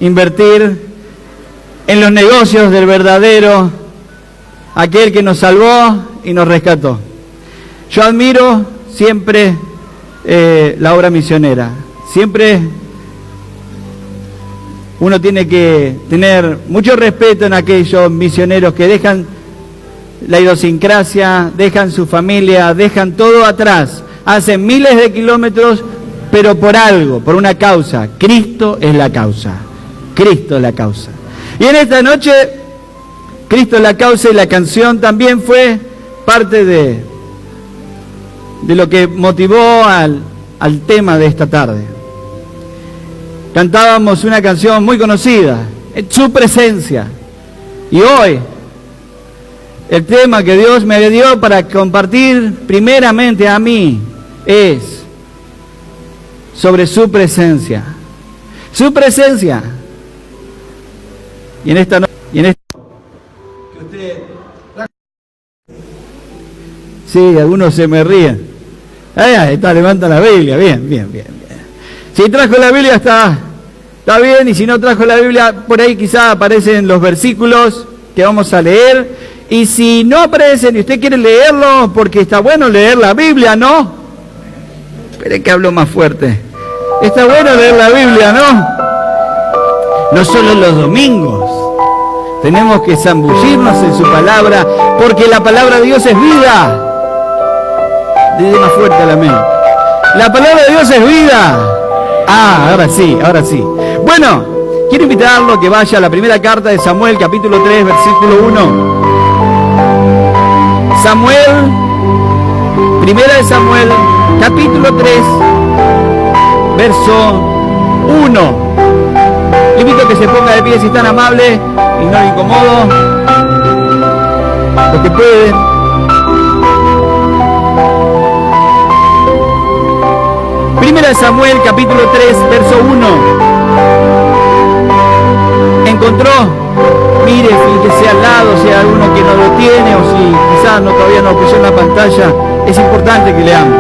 invertir en los negocios del verdadero, aquel que nos salvó y nos rescató. Yo admiro siempre la obra misionera. Siempre uno tiene que tener mucho respeto en aquellos misioneros que dejan la idiosincrasia, dejan su familia, dejan todo atrás, hacen miles de kilómetros, pero por algo, por una causa. Cristo es la causa. Cristo es la causa. Y en esta noche, Cristo es la causa, y la canción también fue parte de lo que motivó al tema de esta tarde. Cantábamos una canción muy conocida, Su Presencia. Y hoy, el tema que Dios me dio para compartir primeramente a mí es sobre su presencia. Su presencia. Y en esta noche, que usted... Sí, algunos se me ríen. Ahí está, levanta la Biblia. Bien. Si trajo la Biblia está bien, y si no trajo la Biblia, por ahí quizá aparecen los versículos que vamos a leer. Y si no aparecen y usted quiere leerlo, porque está bueno leer la Biblia, ¿no? Espere que hablo más fuerte. Está bueno leer la Biblia, ¿no? No solo los domingos. Tenemos que zambullirnos en su palabra, porque la palabra de Dios es vida. Dile más fuerte a la mente. La palabra de Dios es vida. Ahora sí. Bueno, quiero invitarlo a que vaya a la primera carta de Samuel, capítulo 3, versículo 1. Samuel, primera de Samuel, capítulo 3, verso 1. Le invito a que se ponga de pie si es tan amable y no le incomodo. Los que pueden. Primera de Samuel, capítulo 3, verso 1. Encontró, mire, fíjese al lado si hay alguno que no lo tiene, o si quizás todavía no lo puso en la pantalla. Es importante que leamos.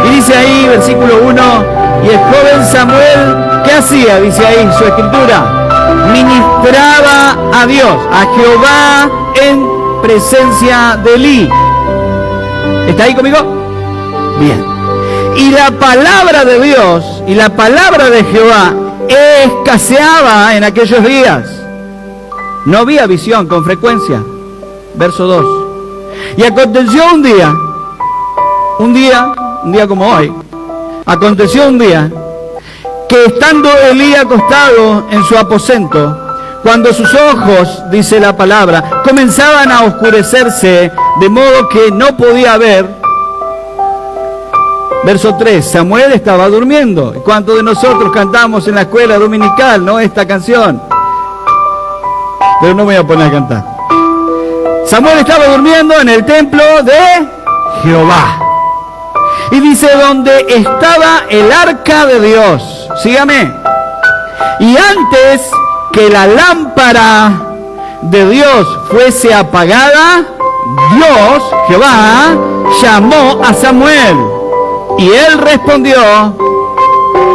Y dice ahí, versículo 1, y el joven Samuel, ¿qué hacía? Dice ahí su escritura. Ministraba a Dios, a Jehová, en presencia de Elí. ¿Está ahí conmigo? Bien. Y la palabra de Dios y la palabra de Jehová escaseaba en aquellos días. No había visión con frecuencia. Verso 2. Y aconteció un día como hoy, aconteció un día que estando Elí acostado en su aposento, cuando sus ojos, dice la palabra, comenzaban a oscurecerse de modo que no podía ver. Verso 3, Samuel estaba durmiendo. ¿Cuántos de nosotros cantamos en la escuela dominical, no, esta canción? Pero no voy a poner a cantar. Samuel estaba durmiendo en el templo de Jehová. Y dice, donde estaba el arca de Dios. Sígame. Y antes que la lámpara de Dios fuese apagada, Dios, Jehová, llamó a Samuel. Y él respondió,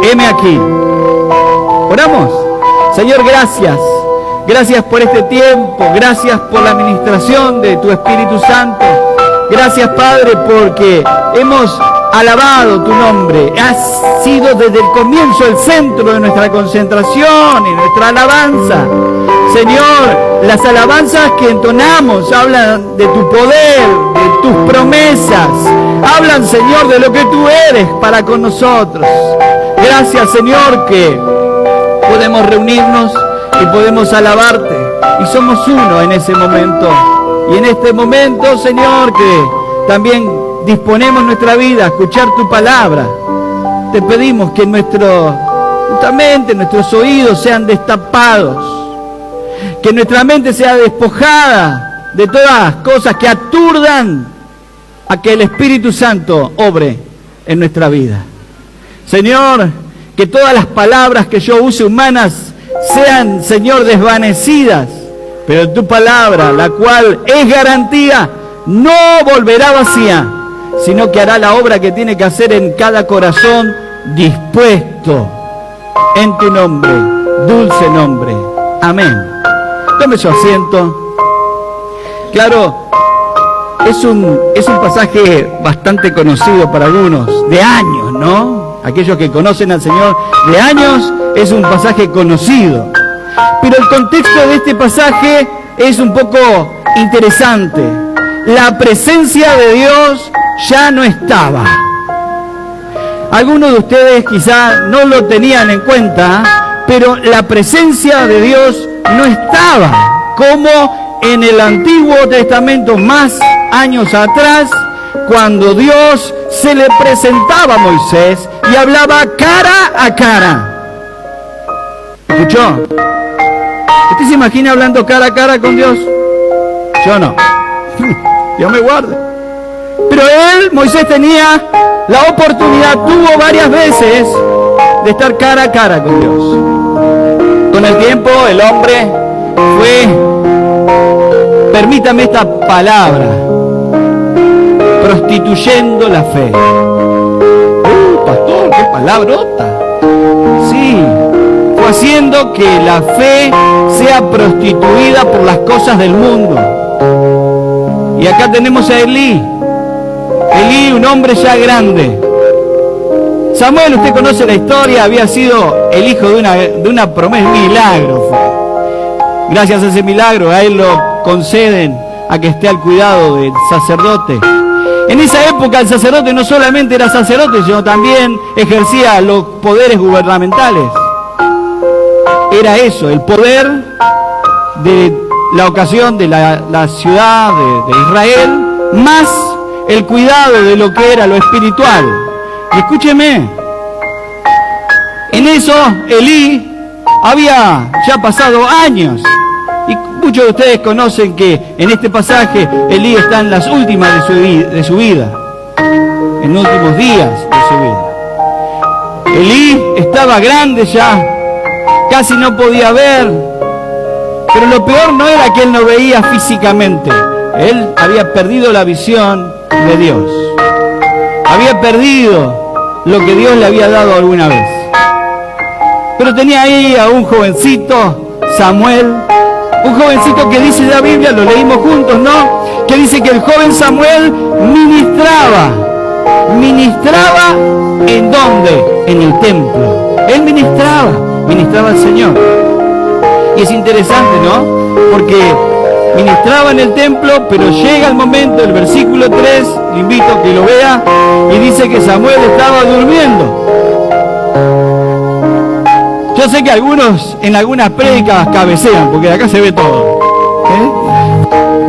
heme aquí. Oramos. Señor, gracias. Gracias por este tiempo. Gracias por la administración de tu Espíritu Santo. Gracias, Padre, porque hemos alabado tu nombre. Has sido desde el comienzo el centro de nuestra concentración y nuestra alabanza. Señor, las alabanzas que entonamos hablan de tu poder, de tus promesas. Hablan, Señor, de lo que tú eres para con nosotros. Gracias, Señor, que podemos reunirnos y podemos alabarte. Y somos uno en ese momento. Y en este momento, Señor, que también disponemos nuestra vida a escuchar tu palabra, te pedimos que nuestra mente, nuestros oídos sean destapados. Que nuestra mente sea despojada de todas las cosas que aturdan a que el Espíritu Santo obre en nuestra vida. Señor, que todas las palabras que yo use humanas sean, Señor, desvanecidas, pero tu palabra, la cual es garantía, no volverá vacía, sino que hará la obra que tiene que hacer en cada corazón dispuesto. En tu nombre, dulce nombre. Amén. Tome su asiento. Claro, es un pasaje bastante conocido para algunos, de años, ¿no? Aquellos que conocen al Señor de años, es un pasaje conocido. Pero el contexto de este pasaje es un poco interesante. La presencia de Dios ya no estaba. Algunos de ustedes quizá no lo tenían en cuenta, pero la presencia de Dios no estaba como en el Antiguo Testamento más años atrás, cuando Dios se le presentaba a Moisés y hablaba cara a cara. ¿Escuchó? ¿Usted se imagina hablando cara a cara con Dios? Yo no. Dios me guarde. Pero Moisés tenía la oportunidad, tuvo varias veces de estar cara a cara con Dios. Con el tiempo el hombre fue, permítame esta palabra, prostituyendo la fe. Pastor, qué palabrota. Sí, fue haciendo que la fe sea prostituida por las cosas del mundo. Y acá tenemos a Elí, un hombre ya grande. Samuel, usted conoce la historia, había sido el hijo de una promesa, un milagro fue. Gracias a ese milagro, a él lo conceden a que esté al cuidado del sacerdote. En esa época el sacerdote no solamente era sacerdote, sino también ejercía los poderes gubernamentales. Era eso, el poder de la ocasión de la ciudad de Israel, más el cuidado de lo que era lo espiritual. Y escúcheme, en eso Elí había ya pasado años. Y muchos de ustedes conocen que en este pasaje Elí está en las últimas de su vida, en los últimos días de su vida. Elí estaba grande ya, casi no podía ver, pero lo peor no era que él no veía físicamente. Él había perdido la visión de Dios. Había perdido lo que Dios le había dado alguna vez. Pero tenía ahí a un jovencito, Samuel, un jovencito que dice la Biblia, lo leímos juntos, ¿no? Que dice que el joven Samuel ministraba. ¿Ministraba en dónde? En el templo. Él ministraba al Señor. Y es interesante, ¿no? Porque ministraba en el templo, pero llega el momento, el versículo 3, le invito a que lo vea, y dice que Samuel estaba durmiendo. Yo sé que algunos en algunas prédicas cabecean, porque de acá se ve todo.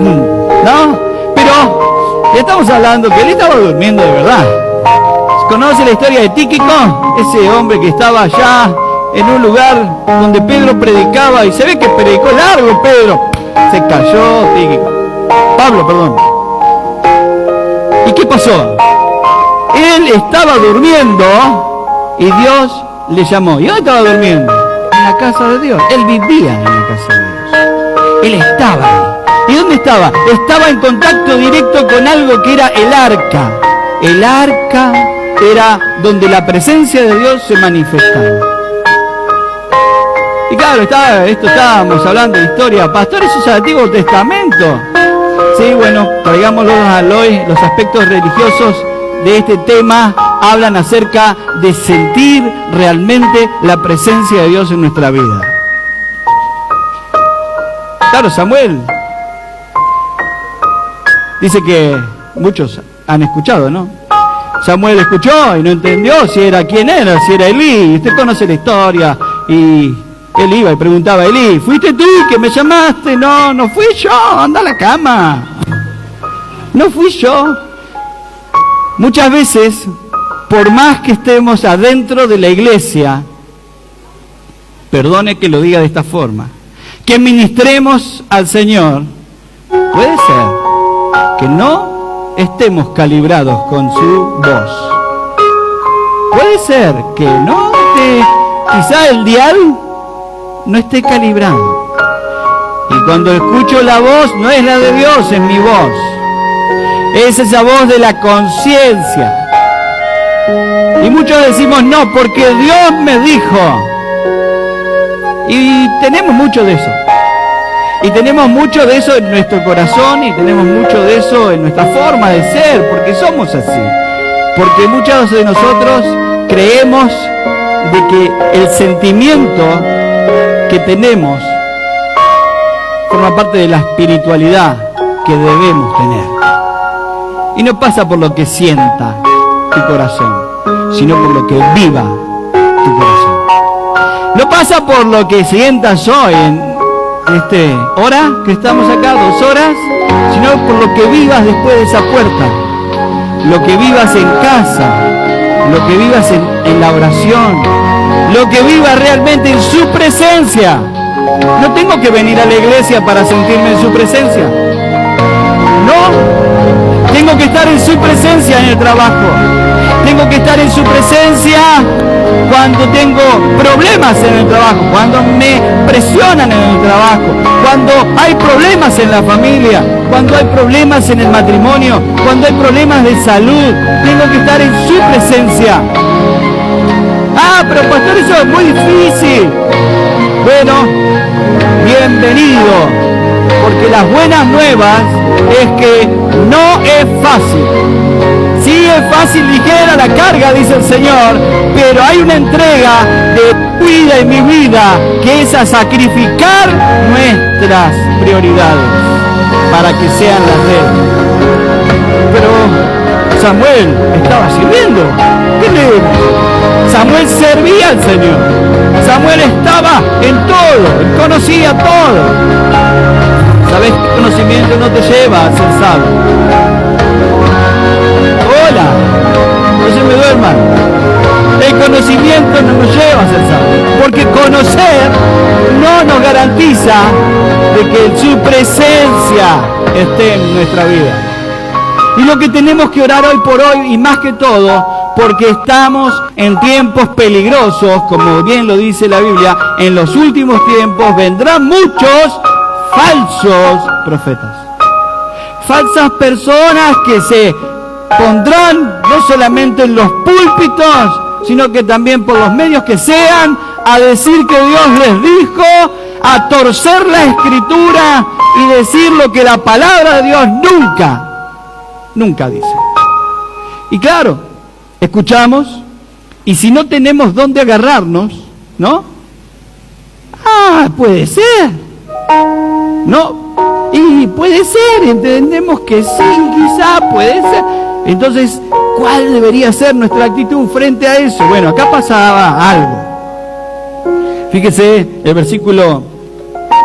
¿No? Pero estamos hablando que él estaba durmiendo de verdad. ¿Conoce la historia de Tíquico? Ese hombre que estaba allá en un lugar donde Pedro predicaba, y se ve que predicó largo Pedro. Se cayó Tíquico. Pablo, perdón. ¿Y qué pasó? Él estaba durmiendo y Dios le llamó. ¿Y dónde estaba durmiendo? En la casa de Dios. Él vivía en la casa de Dios. Él estaba ahí. ¿Y dónde estaba? Estaba en contacto directo con algo que era el arca. El arca era donde la presencia de Dios se manifestaba. Y claro, estábamos hablando de historia. Pastor, eso es el Antiguo Testamento. Sí, bueno, traigámoslo a hoy. Los aspectos religiosos de este tema hablan acerca de sentir realmente la presencia de Dios en nuestra vida. Claro, Samuel dice que muchos han escuchado, ¿no? Samuel escuchó y no entendió si era quién era, si era Elí. Usted conoce la historia. Y él iba y preguntaba a Elí, ¿fuiste tú que me llamaste? No, no fui yo, anda a la cama. No fui yo. Muchas veces, por más que estemos adentro de la iglesia, perdone que lo diga de esta forma, que ministremos al Señor, puede ser que no estemos calibrados con su voz. Puede ser que no esté, quizá el dial no esté calibrado. Y cuando escucho la voz, no es la de Dios, es mi voz. Es esa voz de la conciencia. Y muchos decimos, no, porque Dios me dijo. Y tenemos mucho de eso. Y tenemos mucho de eso en nuestro corazón y tenemos mucho de eso en nuestra forma de ser, porque somos así. Porque muchos de nosotros creemos de que el sentimiento que tenemos forma parte de la espiritualidad que debemos tener. Y no pasa por lo que sienta tu corazón, sino por lo que viva tu corazón. No pasa por lo que sientas hoy en hora que estamos acá, 2 horas, sino por lo que vivas después de esa puerta, lo que vivas en casa, lo que vivas en la oración, lo que vivas realmente en su presencia. No tengo que venir a la iglesia para sentirme en su presencia. No, tengo que estar en su presencia en el trabajo. Tengo que estar en su presencia cuando tengo problemas en el trabajo, cuando me presionan en el trabajo, cuando hay problemas en la familia, cuando hay problemas en el matrimonio, cuando hay problemas de salud. Tengo que estar en su presencia. Ah, pero pastor, eso es muy difícil. Bueno, bienvenido, porque las buenas nuevas es que no es fácil. Sí es fácil, ligera la carga, dice el Señor, pero hay una entrega de tu vida y mi vida que es a sacrificar nuestras prioridades para que sean las de Él. Pero Samuel estaba sirviendo. ¿Qué leemos? Samuel servía al Señor. Samuel estaba en todo, él conocía todo. ¿Sabes qué conocimiento no te lleva a ser sabio? Hola, no se me duerman. El conocimiento no nos lleva a ser sabios, porque conocer no nos garantiza de que su presencia esté en nuestra vida. Y lo que tenemos que orar hoy por hoy, y más que todo, porque estamos en tiempos peligrosos, como bien lo dice la Biblia, en los últimos tiempos vendrán muchos falsos profetas. Falsas personas que se pondrán no solamente en los púlpitos, sino que también por los medios que sean, a decir que Dios les dijo, a torcer la Escritura y decir lo que la palabra de Dios nunca dice. Y claro, escuchamos, y si no tenemos dónde agarrarnos, ¿no? Ah, puede ser. No, y puede ser, entendemos que sí, quizá puede ser. Entonces, ¿cuál debería ser nuestra actitud frente a eso? Bueno, acá pasaba algo. Fíjese el versículo,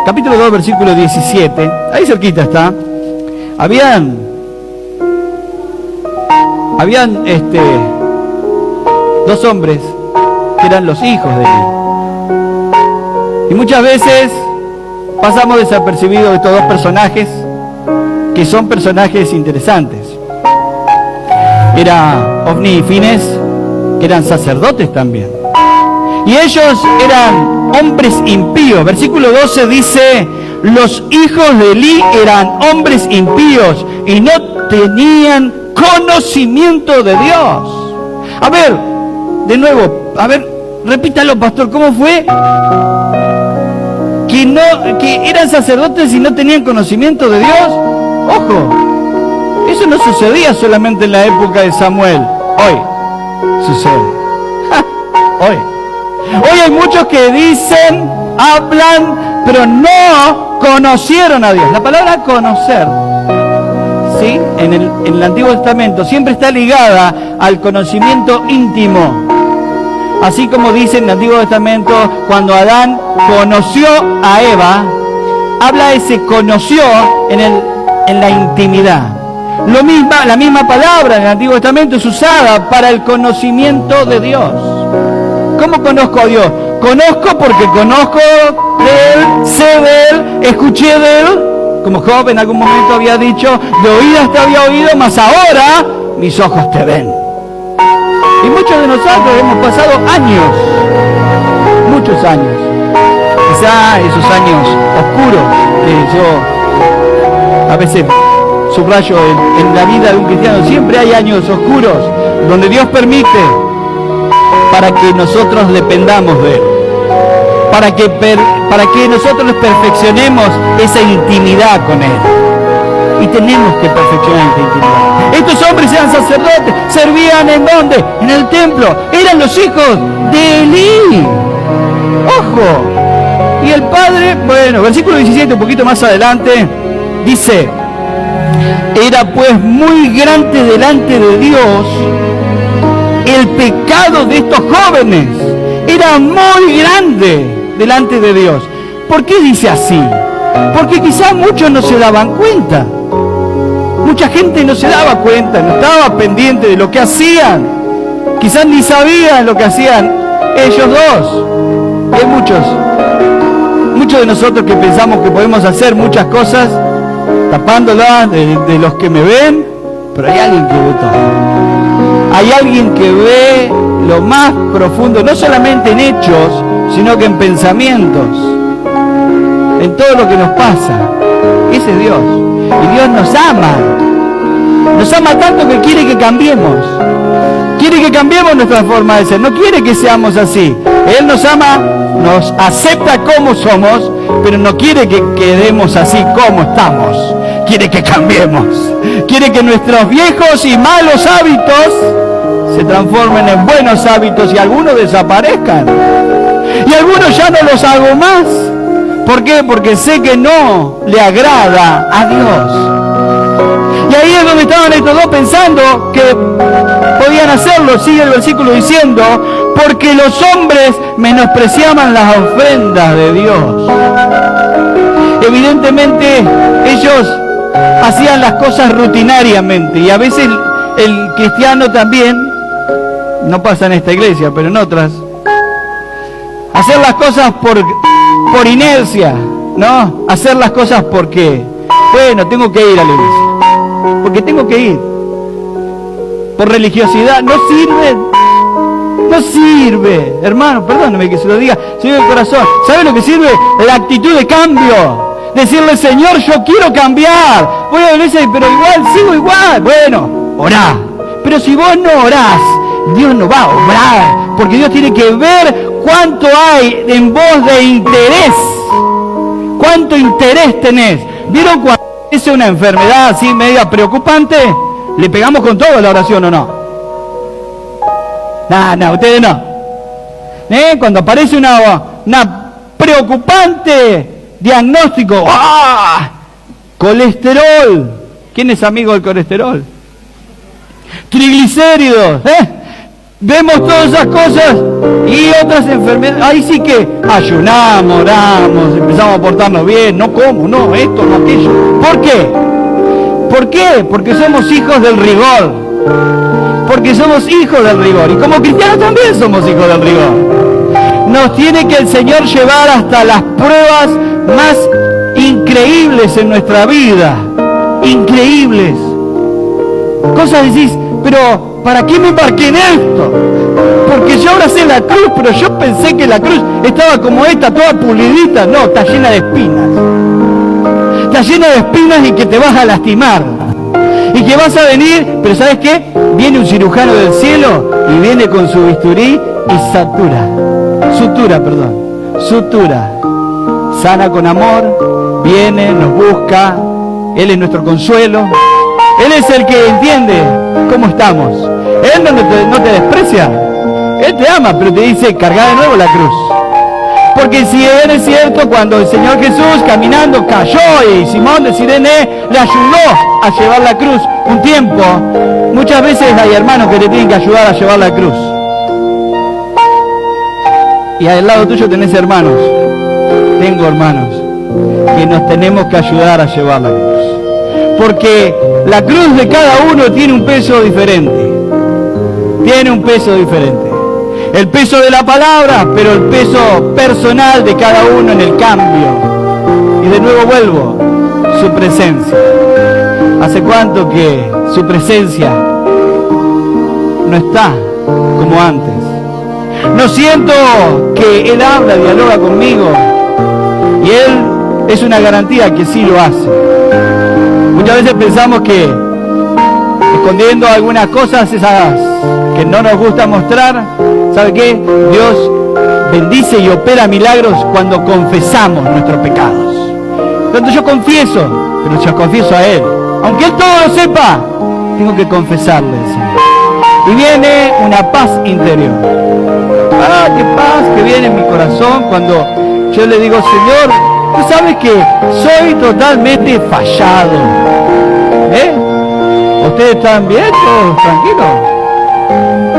capítulo 2, versículo 17, ahí cerquita está. Habían dos hombres que eran los hijos de Eli. Y muchas veces pasamos desapercibidos de estos dos personajes, que son personajes interesantes. Era Ofni y Fines, que eran sacerdotes también. Y ellos eran hombres impíos. Versículo 12 dice, los hijos de Eli eran hombres impíos y no tenían conocimiento de Dios. A ver, de nuevo, repítalo, pastor, ¿cómo fue? Que eran sacerdotes y no tenían conocimiento de Dios. Ojo, eso no sucedía solamente en la época de Samuel. Hoy sucede. Hoy hay muchos que dicen, hablan, pero no conocieron a Dios. La palabra conocer, ¿sí? En el Antiguo Testamento siempre está ligada al conocimiento íntimo. Así como dice en el Antiguo Testamento, cuando Adán conoció a Eva, habla de se conoció en la intimidad. La misma palabra en el Antiguo Testamento es usada para el conocimiento de Dios. ¿Cómo conozco a Dios? Conozco porque conozco de Él, sé de Él, escuché de Él. Como Job en algún momento había dicho, de oídas te había oído, mas ahora mis ojos te ven. Y muchos de nosotros hemos pasado años, muchos años, quizá esos años oscuros que yo a veces subrayo en la vida de un cristiano, siempre hay años oscuros donde Dios permite para que nosotros dependamos de Él, para que nosotros perfeccionemos esa intimidad con Él. Y tenemos que perfeccionar esta intimidad. Estos hombres eran sacerdotes, servían ¿en dónde? En el templo. Eran los hijos de Elí. ¡Ojo! Y el padre, bueno, versículo 17, un poquito más adelante, dice: era pues muy grande delante de Dios el pecado de estos jóvenes. Era muy grande delante de Dios. ¿Por qué dice así? Porque quizás muchos no se daban cuenta. Mucha gente no se daba cuenta, no estaba pendiente de lo que hacían. Quizás ni sabían lo que hacían ellos dos. Y hay muchos de nosotros que pensamos que podemos hacer muchas cosas tapándolas de los que me ven, pero hay alguien que ve todo. Hay alguien que ve lo más profundo, no solamente en hechos, sino que en pensamientos, en todo lo que nos pasa. Ese es Dios. Y Dios nos ama. Nos ama tanto que quiere que cambiemos. Quiere que cambiemos nuestra forma de ser. No quiere que seamos así. Él nos ama, nos acepta como somos, pero no quiere que quedemos así como estamos. Quiere que cambiemos. Quiere que nuestros viejos y malos hábitos se transformen en buenos hábitos y algunos desaparezcan. Y algunos ya no los hago más. ¿Por qué? Porque sé que no le agrada a Dios. Y ahí es donde estaban estos dos pensando que podían hacerlo. Sigue el versículo diciendo: porque los hombres menospreciaban las ofrendas de Dios. Evidentemente ellos hacían las cosas rutinariamente, y a veces el cristiano también, no pasa en esta iglesia, pero en otras, hacer las cosas por inercia, ¿no? Hacer las cosas porque, bueno, tengo que ir a la iglesia, porque tengo que ir. Por religiosidad, no sirve, hermano, perdóname que se lo diga, Señor del corazón. ¿Sabe lo que sirve? La actitud de cambio. Decirle: Señor, yo quiero cambiar. Voy a la iglesia, pero igual, sigo igual. Bueno, orá. Pero si vos no orás, Dios no va a obrar, porque Dios tiene que ver cuánto hay en vos de interés. ¿Cuánto interés tenés? ¿Vieron cuando es una enfermedad así media preocupante? ¿Le pegamos con todo la oración o no? No, ustedes no. Cuando aparece una preocupante diagnóstico, ¡ah! Colesterol. ¿Quién es amigo del colesterol? Triglicéridos, Vemos todas esas cosas y otras enfermedades. Ahí sí que ayunamos, oramos, empezamos a portarnos bien, no como, no esto, no aquello. ¿Por qué? ¿Por qué? Porque somos hijos del rigor. Porque somos hijos del rigor. Y como cristianos también somos hijos del rigor. Nos tiene que el Señor llevar hasta las pruebas más increíbles en nuestra vida. Increíbles. Cosas decís: pero ¿para qué me embarqué en esto? Porque yo abracé la cruz, pero yo pensé que la cruz estaba como esta, toda pulidita. No, está llena de espinas. Está llena de espinas y que te vas a lastimar. Y que vas a venir, pero ¿sabes qué? Viene un cirujano del cielo y viene con su bisturí y sutura. Sana con amor, viene, nos busca. Él es nuestro consuelo. Él es el que entiende cómo estamos. Él no te desprecia. Él te ama, pero te dice: carga de nuevo la cruz. Porque si bien es cierto, cuando el Señor Jesús caminando cayó y Simón de Cirene le ayudó a llevar la cruz un tiempo, muchas veces hay hermanos que te tienen que ayudar a llevar la cruz. Y al lado tuyo tenés hermanos. Tengo hermanos que nos tenemos que ayudar a llevar la cruz. Porque la cruz de cada uno tiene un peso diferente. Tiene un peso diferente. El peso de la palabra, pero el peso personal de cada uno en el cambio. Y de nuevo vuelvo: su presencia. ¿Hace cuánto que su presencia no está como antes? No siento que Él habla, dialoga conmigo. Y Él es una garantía que sí lo hace. Muchas veces pensamos que escondiendo algunas cosas, esas que no nos gusta mostrar, ¿sabe qué? Dios bendice y opera milagros cuando confesamos nuestros pecados. Cuando yo confieso, pero yo confieso a Él, aunque Él todo lo sepa, tengo que confesarle al Señor. Y viene una paz interior. Ah, qué paz que viene en mi corazón cuando yo le digo, Señor, tú sabes que soy totalmente fallado. ¿Ustedes están bien? ¿Todos tranquilos?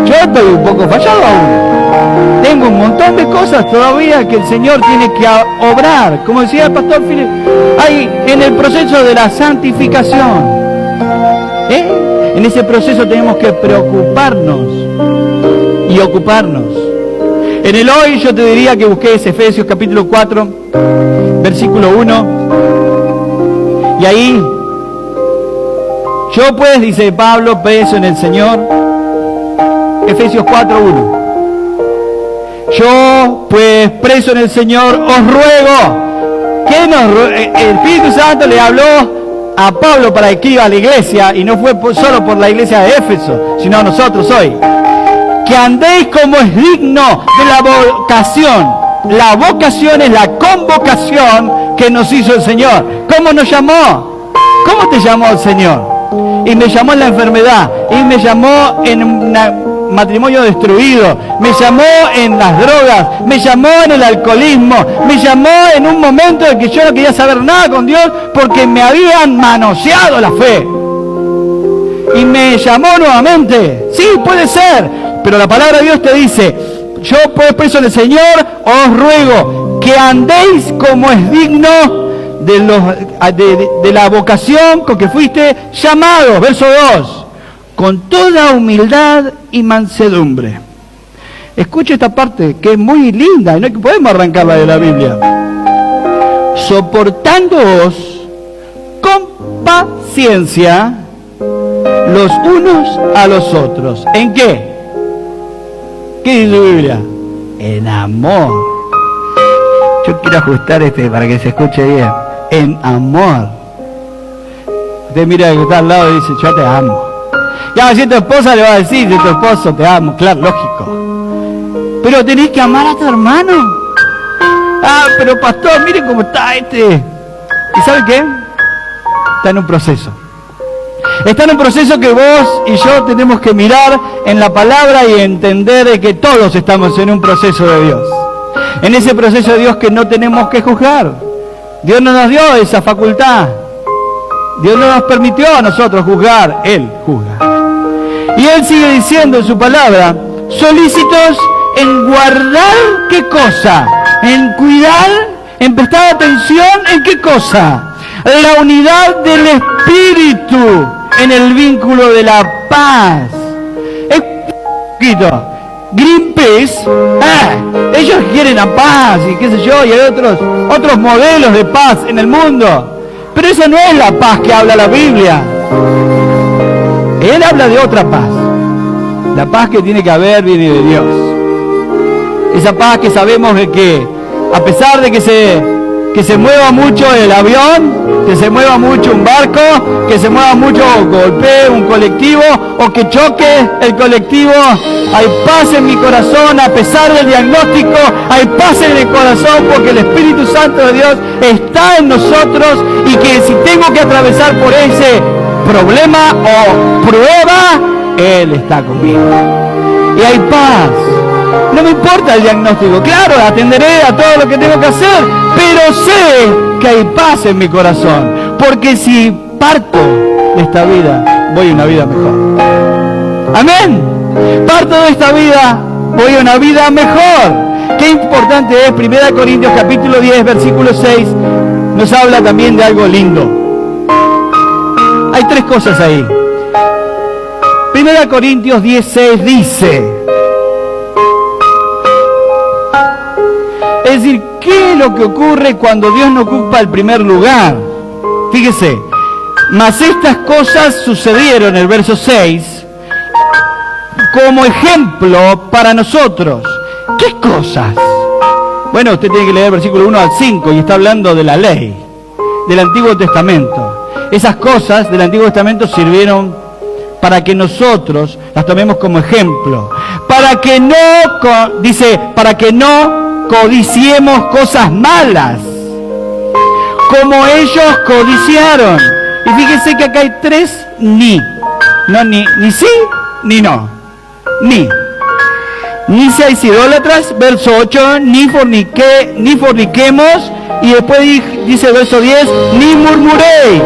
Yo estoy un poco fallado aún. Tengo un montón de cosas todavía que el Señor tiene que obrar. Como decía el pastor Philip, hay en el proceso de la santificación. En ese proceso tenemos que preocuparnos y ocuparnos. En el hoy yo te diría que busques Efesios capítulo 4, versículo 1. Y ahí, yo pues, dice Pablo, preso en el Señor. Efesios 4, 1. Yo pues, preso en el Señor, os ruego. El Espíritu Santo le habló a Pablo para que iba a la iglesia, y no fue solo por la iglesia de Éfeso, sino a nosotros hoy. Que andéis como es digno de la vocación. La vocación es la convocación que nos hizo el Señor. ¿Cómo nos llamó? ¿Cómo te llamó el Señor? Y me llamó en la enfermedad, y me llamó en un matrimonio destruido, me llamó en las drogas, me llamó en el alcoholismo, me llamó en un momento en que yo no quería saber nada con Dios porque me habían manoseado la fe. Y me llamó nuevamente. Sí, puede ser, pero la palabra de Dios te dice, yo pues preso en el Señor, os ruego que andéis como es digno de la vocación con que fuiste llamados. Verso 2. Con toda humildad y mansedumbre. Escucha esta parte que es muy linda y no podemos arrancarla de la Biblia. Soportándoos con paciencia los unos a los otros. ¿En qué? ¿Qué dice la Biblia? En amor. Yo quiero ajustar para que se escuche bien. En amor. Usted mira que está al lado y dice, yo te amo. Ya, si tu esposa le va a decir, si tu esposo te amo, claro, lógico. Pero tenés que amar a tu hermano. Ah, pero pastor, mire cómo está este. ¿Y sabe qué? Está en un proceso. Está en un proceso que vos y yo tenemos que mirar en la palabra y entender de que todos estamos en un proceso de Dios. En ese proceso de Dios que no tenemos que juzgar. Dios no nos dio esa facultad. Dios no nos permitió a nosotros juzgar. Él juzga. Y Él sigue diciendo en su palabra, solícitos en guardar ¿qué cosa? En cuidar, en prestar atención ¿en qué cosa? La unidad del Espíritu en el vínculo de la paz. Es poquito. Greenpeace, ellos quieren la paz y qué sé yo, y hay otros modelos de paz en el mundo. Pero esa no es la paz que habla la Biblia. Él habla de otra paz. La paz que tiene que haber viene de Dios. Esa paz que sabemos de que, a pesar de que se mueva mucho el avión, que se mueva mucho un barco, que se mueva mucho golpee un colectivo o que choque el colectivo, hay paz en mi corazón a pesar del diagnóstico, hay paz en el corazón porque el Espíritu Santo de Dios está en nosotros y que si tengo que atravesar por ese problema o prueba, Él está conmigo. Y hay paz. No me importa el diagnóstico, claro, atenderé a todo lo que tengo que hacer, pero sé que hay paz en mi corazón, porque si parto de esta vida, voy a una vida mejor. Amén. Parto de esta vida, voy a una vida mejor. Qué importante es, 1 Corintios capítulo 10, versículo 6, nos habla también de algo lindo. Hay tres cosas ahí. 1 Corintios 10, 6 dice, es decir, ¿qué es lo que ocurre cuando Dios no ocupa el primer lugar? Fíjese, mas estas cosas sucedieron, el verso 6, como ejemplo para nosotros. ¿Qué cosas? Bueno, usted tiene que leer el versículo 1 al 5 y está hablando de la ley, del Antiguo Testamento. Esas cosas del Antiguo Testamento sirvieron para que nosotros las tomemos como ejemplo, para que no, para que no codiciemos cosas malas, como ellos codiciaron. Y fíjense que acá hay 3 ni. No, ni sí, ni no. Ni seáis idólatras, verso 8, ni forniquemos, y después dice el verso 10, ni murmuréis.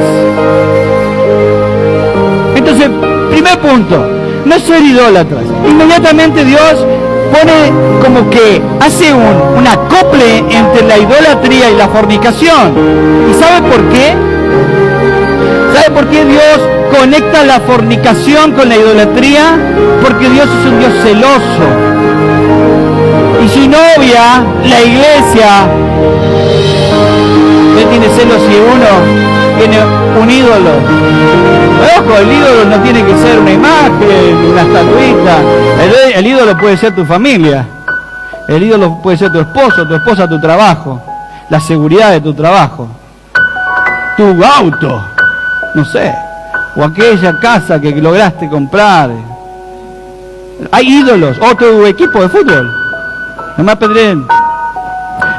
Entonces, primer punto, no ser idólatras. Inmediatamente Dios pone como que hace un acople entre la idolatría y la fornicación. ¿Y sabe por qué? ¿Sabe por qué Dios conecta la fornicación con la idolatría? Porque Dios es un Dios celoso. Y su novia, la iglesia, Él tiene celos si uno tiene un ídolo. Ojo, el ídolo no tiene que ser una imagen, una estatuita. El ídolo puede ser tu familia. El ídolo puede ser tu esposa, tu trabajo. La seguridad de tu trabajo. Tu auto. No sé. O aquella casa que lograste comprar. Hay ídolos. O tu equipo de fútbol. No me apedreen.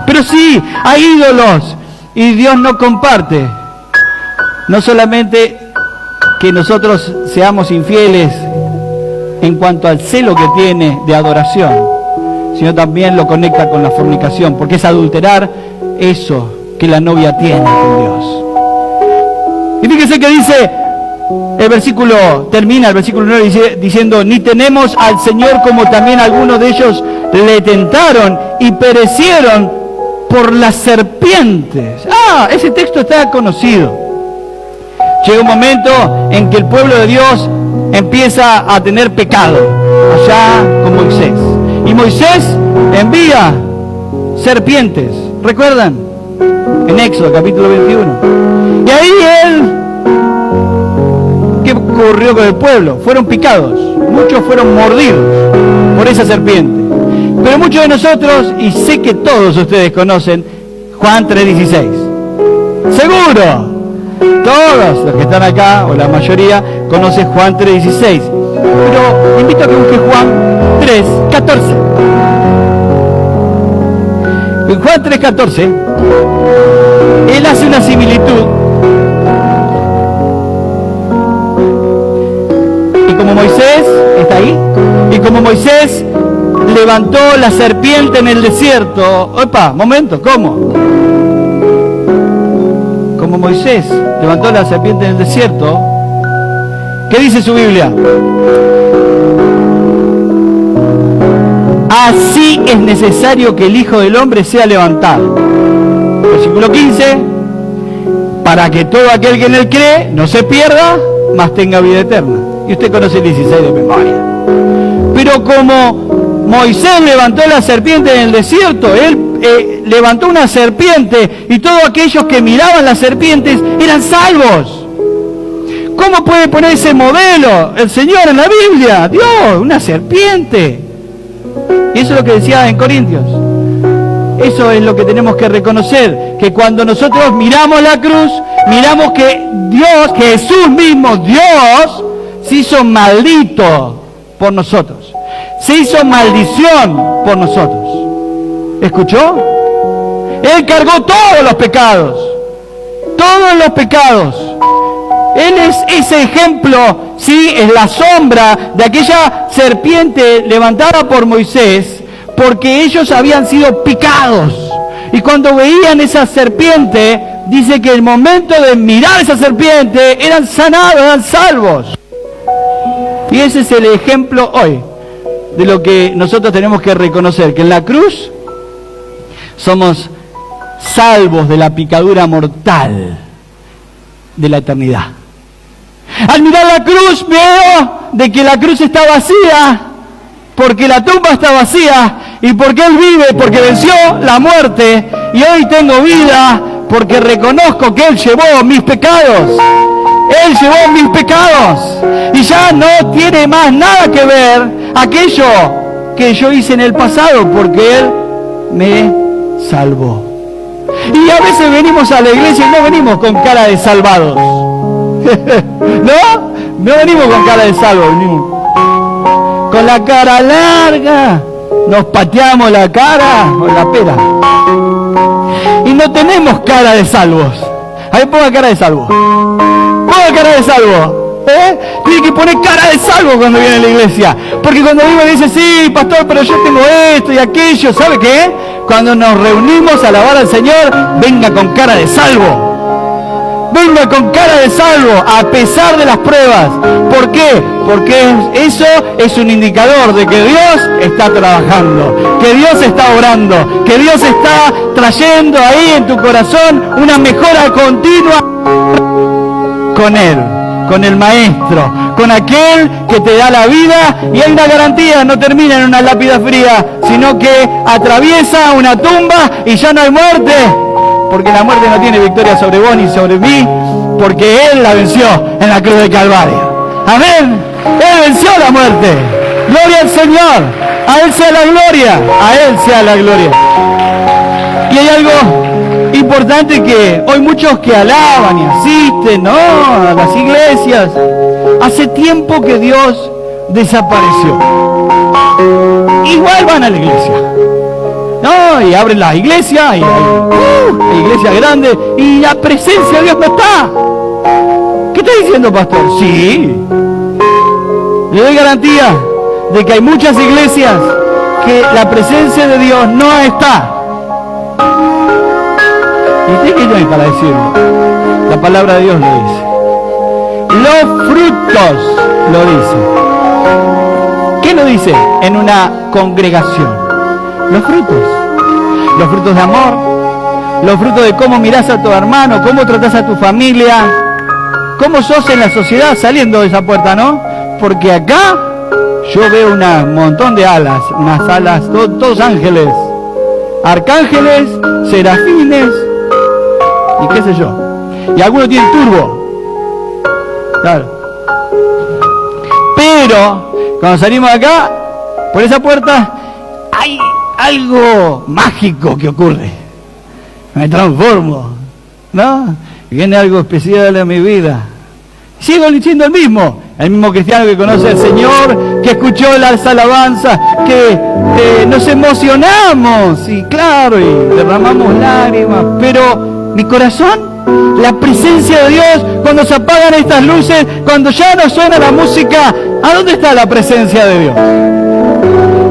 Pero sí, hay ídolos. Y Dios no comparte. No solamente que nosotros seamos infieles en cuanto al celo que tiene de adoración, sino también lo conecta con la fornicación, porque es adulterar eso que la novia tiene con Dios. Y fíjese que dice, termina el versículo 9 diciendo, ni tenemos al Señor como también algunos de ellos le tentaron y perecieron por las serpientes. Ese texto está conocido. Llega un momento en que el pueblo de Dios empieza a tener pecado, allá con Moisés. Y Moisés envía serpientes, ¿recuerdan? En Éxodo capítulo 21. Y ahí ¿qué ocurrió con el pueblo? Fueron picados, muchos fueron mordidos por esa serpiente. Pero muchos de nosotros, y sé que todos ustedes conocen, Juan 3:16. ¡Seguro! Todos los que están acá, o la mayoría, conocen Juan 3:16. Pero invito a que busque Juan 3:14. En Juan 3:14, él hace una similitud. Y como Moisés, ¿está ahí? Y como Moisés levantó la serpiente en el desierto. Opa, momento, ¿cómo? Como Moisés levantó la serpiente en el desierto, ¿qué dice su Biblia? Así es necesario que el Hijo del Hombre sea levantado. Versículo 15, para que todo aquel que en él cree no se pierda, mas tenga vida eterna. Y usted conoce el 16 de memoria. Pero como Moisés levantó la serpiente en el desierto, él levantó una serpiente y todos aquellos que miraban las serpientes eran salvos. ¿Cómo puede poner ese modelo el Señor en la Biblia? Dios, una serpiente. Y eso es lo que decía en Corintios. Eso es lo que tenemos que reconocer, que cuando nosotros miramos la cruz, miramos que Dios, Jesús mismo, Dios, se hizo maldito por nosotros. Se hizo maldición por nosotros. ¿Escuchó? Él cargó todos los pecados. Todos los pecados. Él es ese ejemplo, sí, es la sombra de aquella serpiente levantada por Moisés, porque ellos habían sido picados. Y cuando veían esa serpiente, dice que el momento de mirar esa serpiente, eran sanados, eran salvos. Y ese es el ejemplo hoy de lo que nosotros tenemos que reconocer, que en la cruz somos salvos de la picadura mortal de la eternidad. Al mirar la cruz veo de que la cruz está vacía, porque la tumba está vacía y porque Él vive, porque venció la muerte y hoy tengo vida porque reconozco que Él llevó mis pecados. Él llevó mis pecados y ya no tiene más nada que ver aquello que yo hice en el pasado, porque Él me salvó. Y a veces venimos a la iglesia y no venimos con cara de salvados. ¿No? No venimos con cara de salvo, venimos con la cara larga. Nos pateamos la cara o la pera. Y no tenemos cara de salvos. A ver, ponga cara de salvo. Ponga cara de salvo. Tiene que poner cara de salvo cuando viene a la iglesia. Porque cuando viene dice, sí, pastor, pero yo tengo esto y aquello. ¿Sabe qué? Cuando nos reunimos a alabar al Señor, venga con cara de salvo. Venga con cara de salvo, a pesar de las pruebas. ¿Por qué? Porque eso es un indicador de que Dios está trabajando, que Dios está obrando, que Dios está trayendo ahí en tu corazón una mejora continua con Él, con el Maestro, con aquel que te da la vida. Y hay una garantía, no termina en una lápida fría, sino que atraviesa una tumba y ya no hay muerte. Porque la muerte no tiene victoria sobre vos ni sobre mí, porque Él la venció en la cruz de Calvario. Amén. Él venció la muerte. Gloria al Señor. A Él sea la gloria. A Él sea la gloria. Y hay algo importante que hoy muchos que alaban y asisten, ¿no?, a las iglesias, hace tiempo que Dios desapareció. Igual van a la iglesia. No, y abren la iglesia, y hay iglesia grande, y la presencia de Dios no está. ¿Qué está diciendo, pastor? Sí. Le doy garantía de que hay muchas iglesias que la presencia de Dios no está. ¿Y usted qué tiene para decirlo? La palabra de Dios lo dice. Los frutos lo dice. ¿Qué lo dice en una congregación? Los frutos de amor, los frutos de cómo mirás a tu hermano, cómo tratás a tu familia, cómo sos en la sociedad saliendo de esa puerta, ¿no? Porque acá yo veo un montón de alas, unas alas, todos ángeles, arcángeles, serafines, y qué sé yo. Y algunos tienen turbo. Claro. Pero, cuando salimos de acá, por esa puerta, hay algo mágico que ocurre. Me transformo, ¿no? Viene algo especial a mi vida. Sigo siendo el mismo cristiano que conoce al Señor, que escuchó las alabanzas, que nos emocionamos, y claro, y derramamos lágrimas, pero mi corazón, la presencia de Dios, cuando se apagan estas luces, cuando ya no suena la música, ¿a dónde está la presencia de Dios?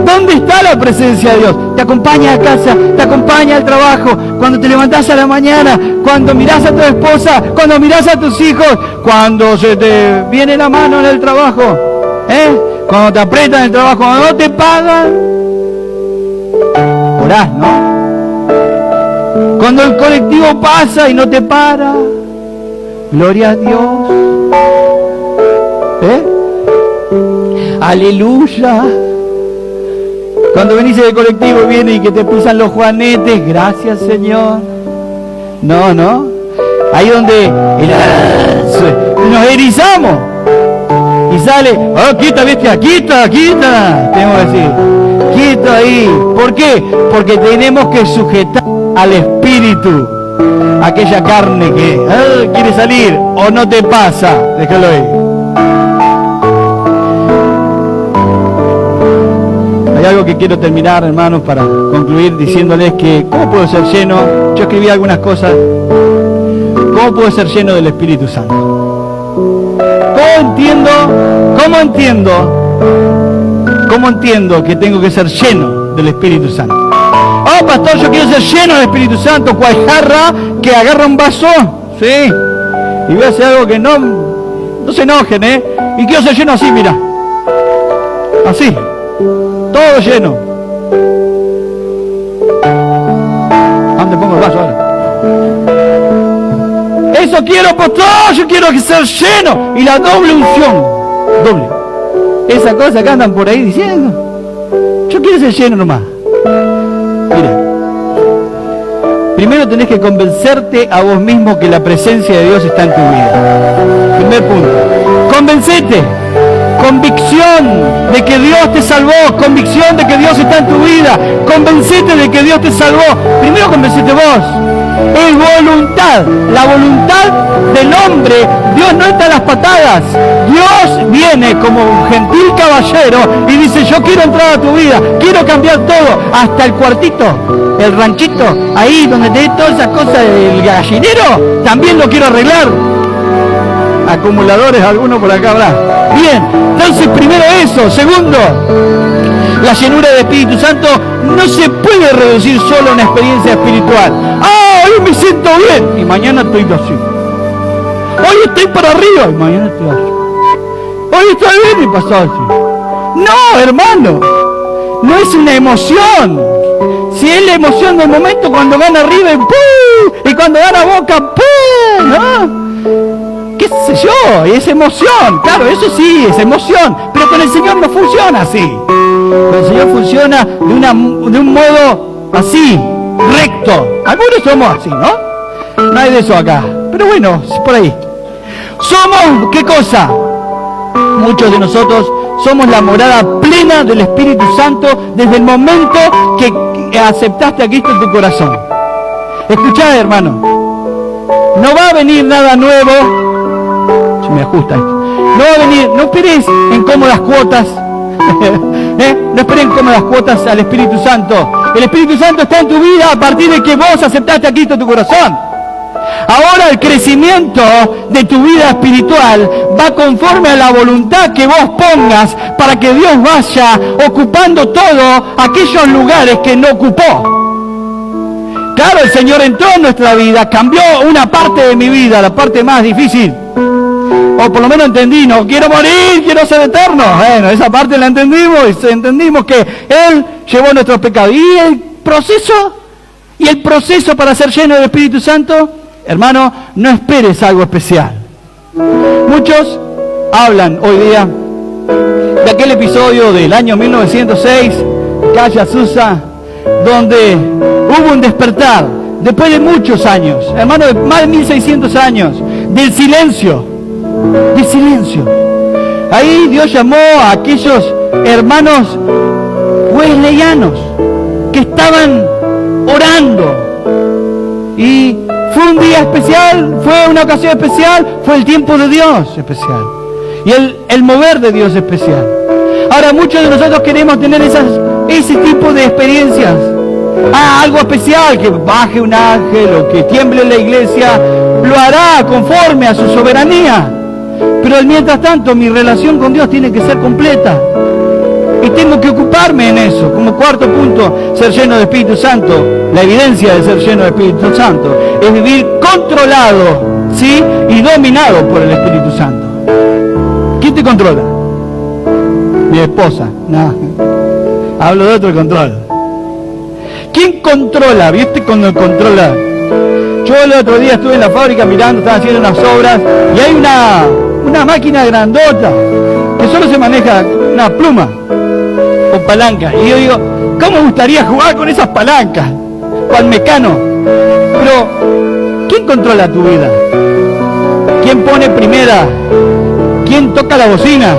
¿Dónde está la presencia de Dios? Te acompaña a casa, te acompaña al trabajo, cuando te levantás a la mañana, cuando mirás a tu esposa, cuando mirás a tus hijos, cuando se te viene la mano en el trabajo, cuando te aprietan el trabajo, cuando no te pagan, orás, ¿no? Cuando el colectivo pasa y no te para, gloria a Dios, aleluya. Cuando venís del colectivo y viene y que te pisan los juanetes, gracias Señor. No. Ahí donde nos erizamos. Y sale, oh, quita, bestia, quita. Tengo que decir, quita ahí. ¿Por qué? Porque tenemos que sujetar al espíritu, aquella carne que quiere salir o no te pasa. Déjalo ahí. Hay algo que quiero terminar, hermanos, para concluir diciéndoles que ¿cómo puedo ser lleno? Yo escribí algunas cosas. ¿Cómo puedo ser lleno del Espíritu Santo? ¿Cómo entiendo que tengo que ser lleno del Espíritu Santo? Oh, pastor, yo quiero ser lleno del Espíritu Santo, cual jarra que agarra un vaso, ¿sí? Y voy a hacer algo que no se enojen, Y quiero ser lleno así, mira. Así. Todo lleno. ¿Dónde pongo el vaso ahora? Eso quiero, pastor. Yo quiero ser lleno. Y la doble unción. Doble. Esa cosa que andan por ahí diciendo. Yo quiero ser lleno nomás. Mira. Primero tenés que convencerte a vos mismo que la presencia de Dios está en tu vida. Primer punto. Convencete. Convicción de que Dios te salvó, convicción de que Dios está en tu vida, convencete de que Dios te salvó. Primero convencete vos. es voluntad. La voluntad del hombre, Dios no está a las patadas. Dios viene como un gentil caballero y dice, yo quiero entrar a tu vida, quiero cambiar todo, hasta el cuartito, el ranchito, ahí donde tenés todas esas cosas del gallinero, también lo quiero arreglar. Acumuladores, algunos por acá habrá. Bien, entonces primero eso. Segundo, la llenura del Espíritu Santo no se puede reducir solo a una experiencia espiritual. ¡Ah, hoy me siento bien! Y mañana estoy así. Hoy estoy para arriba y mañana estoy así. Hoy estoy bien y pasado así. No, hermano, no es una emoción. Si es la emoción del momento cuando gana River, ¡pum! Y cuando gana Boca, ¡pum! ¿No? ¿Qué sé yo? Es emoción. Claro, eso sí, es emoción. Pero con el Señor no funciona así. Con el Señor funciona de un modo así, recto. Algunos somos así, ¿no? No hay de eso acá. Pero bueno, por ahí. Somos, ¿qué cosa? Muchos de nosotros somos la morada plena del Espíritu Santo desde el momento que aceptaste a Cristo en tu corazón. Escuchá, hermano. No va a venir nada nuevo. Me ajusta esto. No va a venir, no esperes en cómodas cuotas. No esperes en cómodas cuotas al Espíritu Santo. El Espíritu Santo está en tu vida a partir de que vos aceptaste a Cristo en tu corazón. Ahora el crecimiento de tu vida espiritual va conforme a la voluntad que vos pongas para que Dios vaya ocupando todos aquellos lugares que no ocupó. Claro, el Señor entró en nuestra vida, cambió una parte de mi vida, la parte más difícil. O por lo menos entendí, no quiero morir, quiero ser eterno. Bueno, esa parte la entendimos y entendimos que Él llevó nuestros pecados. ¿Y el proceso para ser lleno del Espíritu Santo? Hermano, no esperes algo especial. Muchos hablan hoy día de aquel episodio del año 1906, Calle Azusa, donde hubo un despertar, después de muchos años, hermano, de más de 1600 años, del silencio. Ahí Dios llamó a aquellos hermanos wesleyanos que estaban orando. Y fue un día especial, fue una ocasión especial, fue el tiempo de Dios especial. Y el mover de Dios especial. Ahora muchos de nosotros queremos tener ese tipo de experiencias. Algo especial, que baje un ángel o que tiemble la iglesia, lo hará conforme a su soberanía. Pero mientras tanto mi relación con Dios tiene que ser completa. Y tengo que ocuparme en eso. Como cuarto punto, ser lleno de Espíritu Santo. La evidencia de ser lleno de Espíritu Santo es vivir controlado, ¿sí? Y dominado por el Espíritu Santo. ¿Quién te controla? Mi esposa. No. Hablo de otro control. ¿Quién controla? ¿Viste cuando controla? Yo el otro día estuve en la fábrica mirando, estaban haciendo unas obras y hay una máquina grandota que solo se maneja una pluma o palanca. Y yo digo, ¿cómo me gustaría jugar con esas palancas? Cual mecano. Pero, ¿quién controla tu vida? ¿Quién pone primera? ¿Quién toca la bocina?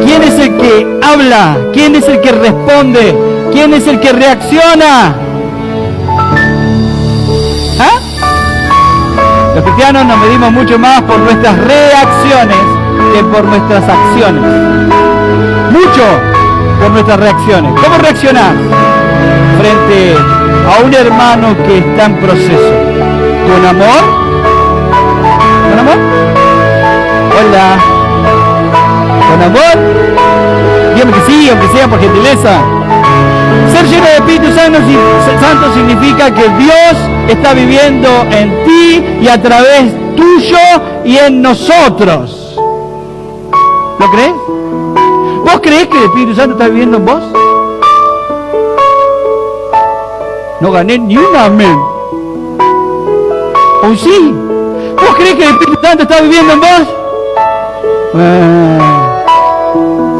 ¿Quién es el que habla? ¿Quién es el que responde? ¿Quién es el que reacciona? ¿Ah? Los cristianos nos medimos mucho más por nuestras reacciones que por nuestras acciones. Mucho por nuestras reacciones. ¿Cómo reaccionás frente a un hermano que está en proceso? ¿Con amor? ¿Con amor? Hola. ¿Con amor? Dígame que sí, aunque sea por gentileza. Ser lleno de Espíritu Santo significa que Dios está viviendo en ti y a través tuyo y en nosotros. ¿Lo crees? ¿Vos creés que el Espíritu Santo está viviendo en vos? No gané ni un amén. ¿O sí? ¿Vos creés que el Espíritu Santo está viviendo en vos?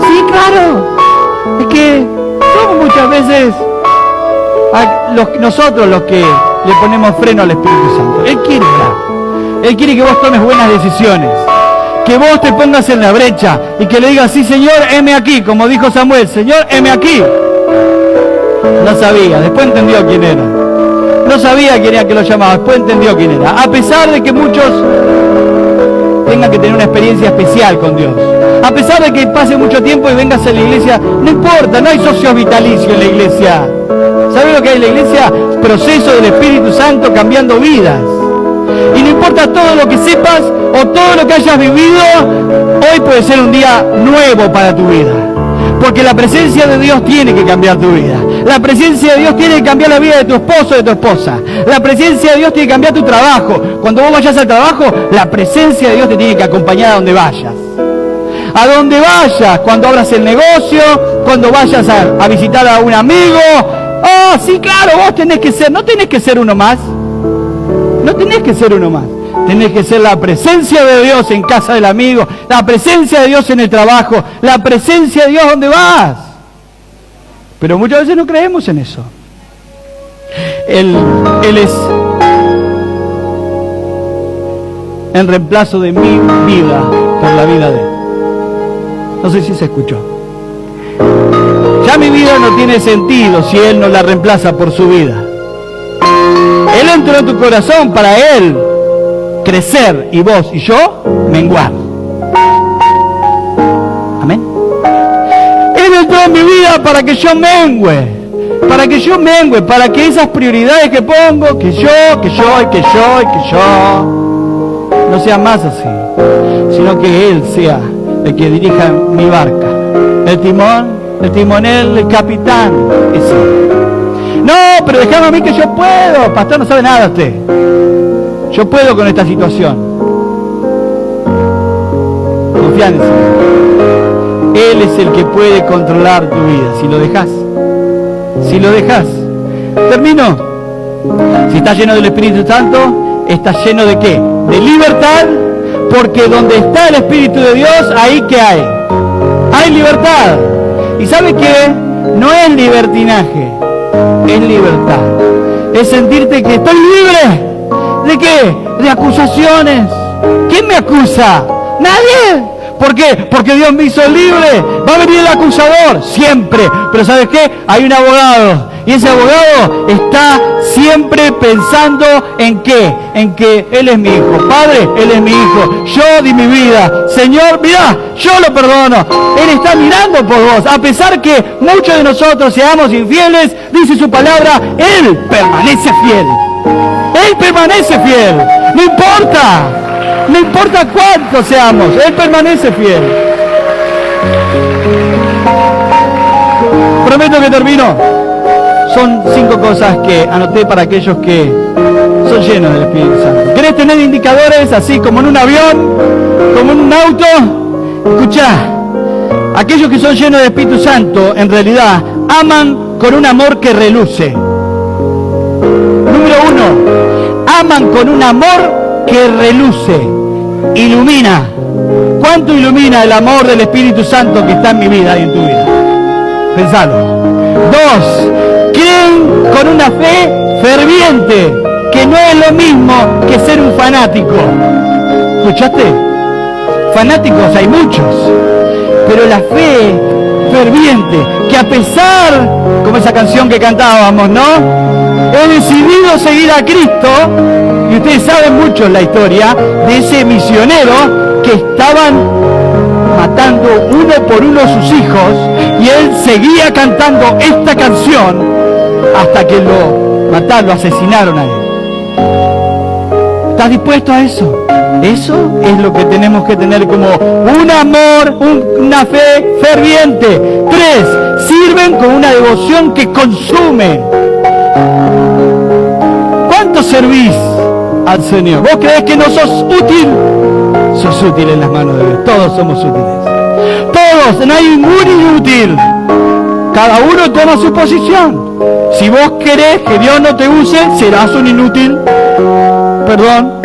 Sí, claro. Es que somos muchas veces nosotros los que le ponemos freno al Espíritu Santo. Él quiere orar. Él quiere que vos tomes buenas decisiones. Que vos te pongas en la brecha y que le digas, sí Señor, heme aquí, como dijo Samuel, Señor, heme aquí. No sabía, después entendió quién era. No No sabía quién era que lo llamaba, después entendió quién era. A pesar de que muchos tengan que tener una experiencia especial con Dios. A pesar de que pase mucho tiempo y vengas a la iglesia, no importa, no hay socios vitalicios en la iglesia. ¿Sabes lo que hay en la iglesia? Proceso del Espíritu Santo cambiando vidas. Y no importa todo lo que sepas o todo lo que hayas vivido, hoy puede ser un día nuevo para tu vida. Porque la presencia de Dios tiene que cambiar tu vida. La presencia de Dios tiene que cambiar la vida de tu esposo o de tu esposa. La presencia de Dios tiene que cambiar tu trabajo. Cuando vos vayas al trabajo, la presencia de Dios te tiene que acompañar a donde vayas. A donde vayas, cuando abras el negocio, cuando vayas a visitar a un amigo. Oh, sí, claro, vos tenés que ser, no tenés que ser uno más. No tenés que ser uno más. Tenés que ser la presencia de Dios en casa del amigo, la presencia de Dios en el trabajo, la presencia de Dios donde vas. Pero muchas veces no creemos en eso. Él es en reemplazo de mi vida por la vida de Él. No sé si se escuchó. Ya mi vida no tiene sentido si Él no la reemplaza por su vida. Él entró en tu corazón para Él crecer y vos y yo menguar. Amén. Él entró en mi vida para que yo mengue, para que esas prioridades que pongo, que yo, no sea más así, sino que Él sea el que dirija mi barca. El timón, el timonel, el capitán es Él. No, pero déjame a mí que yo puedo. Pastor, no sabe nada usted. Yo puedo con esta situación. Confía en Él. Él es el que puede controlar tu vida, si lo dejas. Si lo dejas. Termino. Si estás lleno del Espíritu Santo, estás lleno de ¿qué? De libertad, porque donde está el Espíritu de Dios, ahí ¿qué hay? Hay libertad. ¿Y sabe qué? No es libertinaje, es libertad. Es sentirte que estoy libre. ¿De qué? De acusaciones. ¿Quién me acusa? Nadie. ¿Por qué? Porque Dios me hizo libre. Va a venir el acusador, siempre. Pero ¿sabes qué? Hay un abogado. Y ese abogado está siempre pensando en qué. En que Él es mi hijo. Padre, Él es mi hijo. Yo di mi vida. Señor, mirá, yo lo perdono. Él está mirando por vos. A pesar que muchos de nosotros seamos infieles, dice su palabra, Él permanece fiel. Él permanece fiel. No importa. No importa cuántos seamos. Él permanece fiel. Prometo que termino. Son 5 cosas que anoté para aquellos que son llenos del Espíritu Santo. ¿Querés tener indicadores así como en un avión? Como en un auto? Escuchá. Aquellos que son llenos del Espíritu Santo, en realidad, aman con un amor que reluce. Número 1. Aman con un amor que reluce, ilumina. ¿Cuánto ilumina el amor del Espíritu Santo que está en mi vida y en tu vida? Pensalo. 2. Creen con una fe ferviente, que no es lo mismo que ser un fanático. ¿Escuchaste? Fanáticos hay muchos, pero la fe ferviente, que a pesar, como esa canción que cantábamos, ¿no? He decidido seguir a Cristo. Y ustedes saben mucho la historia de ese misionero que estaban matando uno por uno a sus hijos, y él seguía cantando esta canción hasta que lo mataron, lo asesinaron a él. ¿Estás dispuesto a eso? Eso es lo que tenemos que tener como un amor, una fe ferviente. 3. Sirven con una devoción que consume. ¿Cuánto servís al Señor? ¿Vos creés que no sos útil? Sos útil en las manos de Dios. Todos somos útiles. Todos, no hay ningún inútil. Cada uno toma su posición. Si vos querés que Dios no te use, serás un inútil. Perdón.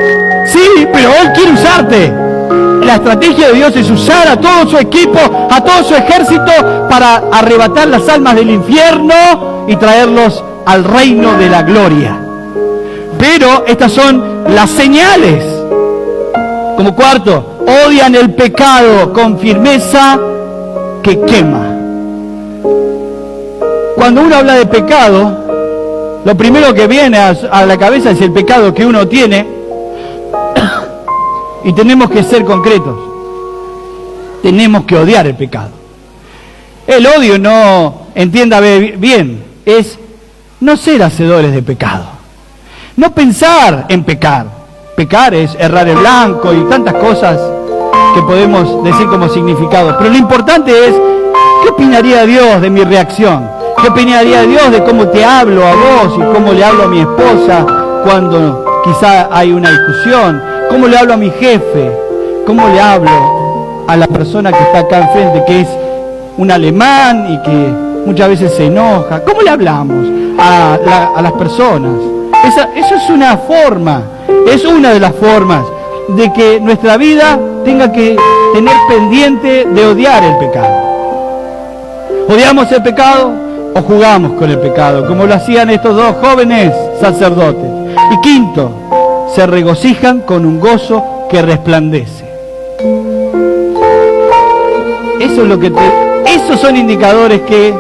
Sí, pero Él quiere usarte. La estrategia de Dios es usar a todo su equipo, a todo su ejército, para arrebatar las almas del infierno y traerlos al reino de la gloria. Pero estas son las señales. Como 4, odian el pecado con firmeza que quema. Cuando uno habla de pecado, lo primero que viene a la cabeza es el pecado que uno tiene, y tenemos que ser concretos. Tenemos que odiar el pecado. El odio, no, entienda bien, es no ser hacedores de pecado. No pensar en pecar. Pecar es errar el blanco y tantas cosas que podemos decir como significado. Pero lo importante es, ¿qué opinaría Dios de mi reacción? ¿Qué opinaría Dios de cómo te hablo a vos y cómo le hablo a mi esposa cuando quizá hay una discusión? ¿Cómo le hablo a mi jefe? ¿Cómo le hablo a la persona que está acá enfrente, que es un alemán y que muchas veces se enoja? ¿Cómo le hablamos a las personas? Eso es una forma, es una de las formas de que nuestra vida tenga que tener pendiente de odiar el pecado. ¿Odiamos el pecado o jugamos con el pecado, como lo hacían estos dos jóvenes sacerdotes? Y quinto, se regocijan con un gozo que resplandece. Esos son indicadores que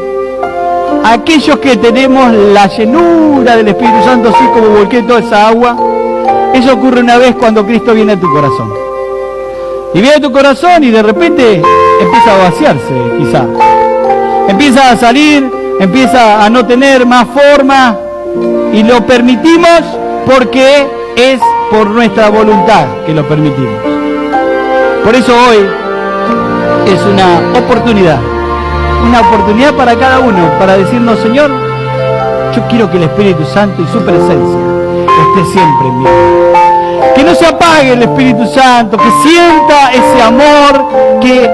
aquellos que tenemos la llenura del Espíritu Santo, así como volqué toda esa agua, eso ocurre una vez cuando Cristo viene a tu corazón. Y viene a tu corazón y de repente empieza a vaciarse, quizá. Empieza a salir, empieza a no tener más forma, y lo permitimos porque es por nuestra voluntad que lo permitimos. Por eso hoy es una oportunidad para cada uno, para decirnos: Señor, yo quiero que el Espíritu Santo y su presencia esté siempre en mí. Que no se apague el Espíritu Santo, que sienta ese amor que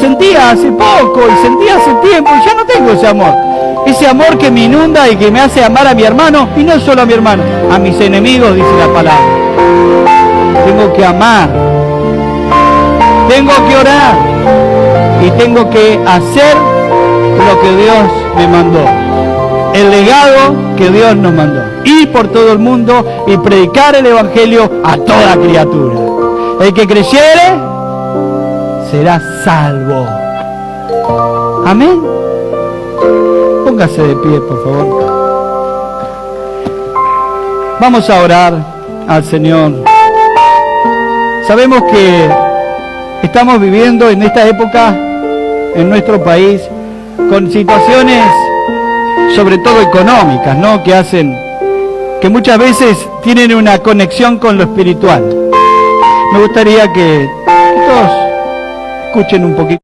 sentía hace poco y sentía hace tiempo, y ya no tengo ese amor. Ese amor que me inunda y que me hace amar a mi hermano, y no solo a mi hermano, a mis enemigos, dice la palabra. Tengo que amar, tengo que orar y tengo que hacer lo que Dios me mandó, el legado que Dios nos mandó: ir por todo el mundo y predicar el Evangelio a toda criatura. El que creyere será salvo. Amén. Póngase de pie, por favor. Vamos a orar al Señor. Sabemos que estamos viviendo en esta época en nuestro país con situaciones, sobre todo económicas, ¿no?, que hacen que muchas veces tienen una conexión con lo espiritual. Me gustaría que todos escuchen un poquito.